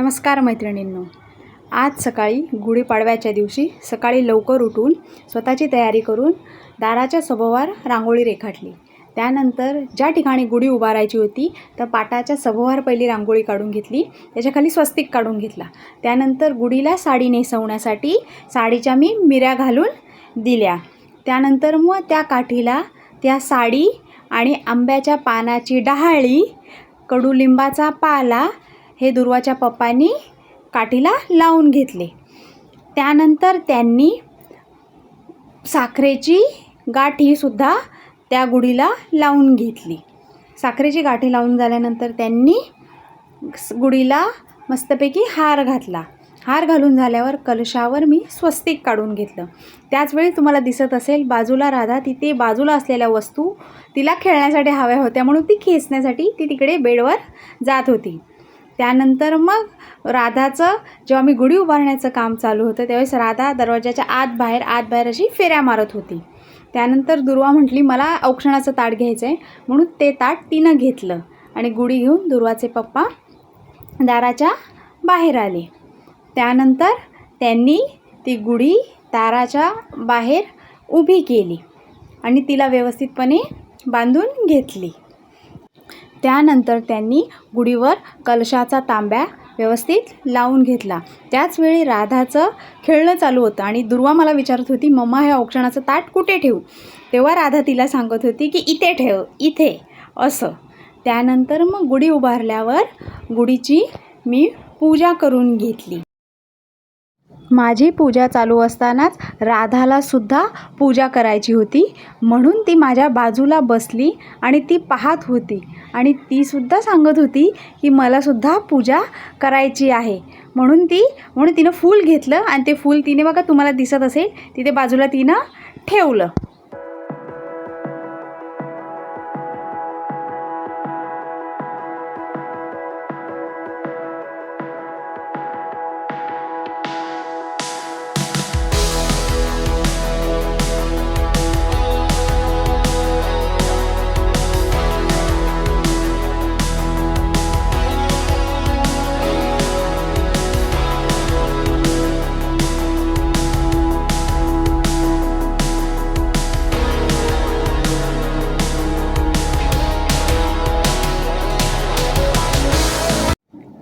नमस्कार मैत्रिणींनो, आज सकाळी गुढीपाडव्याच्या दिवशी सकाळी लवकर उठून स्वतःची तयारी करून दाराच्या सभोवार रांगोळी रेखाटली। त्यानंतर ज्या ठिकाणी गुढी उभारायची होती त्या पाटाच्या सभोवार पहिली रांगोळी काढून घेतली, त्याच्या खाली स्वस्तिक काढून घेतला। त्यानंतर गुढीला साडी नेसवण्यासाठी साडीच्या मी मिऱ्या घालून दिल्या। त्यानंतर मग त्या काठीला त्या साडी आणि आंब्याच्या पानाची डहाळी, कडुलिंबाचा पाला हे दुर्वाच्या पप्पांनी काठीला लावून घेतले। त्यानंतर त्यांनी साखरेची गाठी सुद्धा त्या गुढीला लावून घेतली। साखरेची गाठी लावून झाल्यानंतर त्यांनी गुढीला मस्तपैकी हार घातला। हार घालून झाल्यावर कलशावर मी स्वस्तिक काढून घेतलं। त्याचवेळी तुम्हाला दिसत असेल बाजूला राधा तिथे बाजूला असलेल्या वस्तू तिला खेळण्यासाठी हव्या होत्या, म्हणून ती खेचण्यासाठी ती तिकडे बेडवर जात होती। त्यानंतर मग राधाचं जेव्हा मी गुढी उभारण्याचं काम चालू होतं त्यावेळेस राधा दरवाजाच्या आत बाहेर अशी फेऱ्या मारत होती। त्यानंतर दुर्वा म्हटली मला औक्षणाचं ताट घ्यायचं आहे, म्हणून ते ताट तिनं घेतलं आणि गुढी घेऊन दुर्वाचे पप्पा दाराच्या बाहेर आले। त्यानंतर त्यांनी ती गुढी दाराच्या बाहेर उभी केली आणि तिला व्यवस्थितपणे बांधून घेतली। त्यानंतर त्यांनी गुढीवर कलशाचा तांब्या व्यवस्थित लावून घेतला। त्याचवेळी राधाचं खेळणं चालू होतं आणि दुर्वा मला विचारत होती मम्मा हे औक्षणाचं ताट कुठे ठेवू, तेव्हा राधा तिला सांगत होती की इथे ठेव, इथे असं। त्यानंतर मग गुढी उभारल्यावर गुढीची मी पूजा करून घेतली। माझी पूजा चालू असतानाच राधाला सुद्धा पूजा करायची होती, म्हणून ती माझ्या बाजूला बसली आणि ती पाहत होती आणि ती सुद्धा सांगत होती की मला सुद्धा पूजा करायची आहे। म्हणून तिनं फूल घेतलं आणि ते फूल तिने बघा तुम्हाला दिसत असेल तिथे बाजूला तिनं ठेवलं।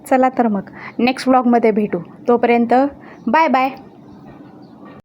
चला तर मग नेक्स्ट व्लॉगमध्ये भेटू, तोपर्यंत बाय बाय।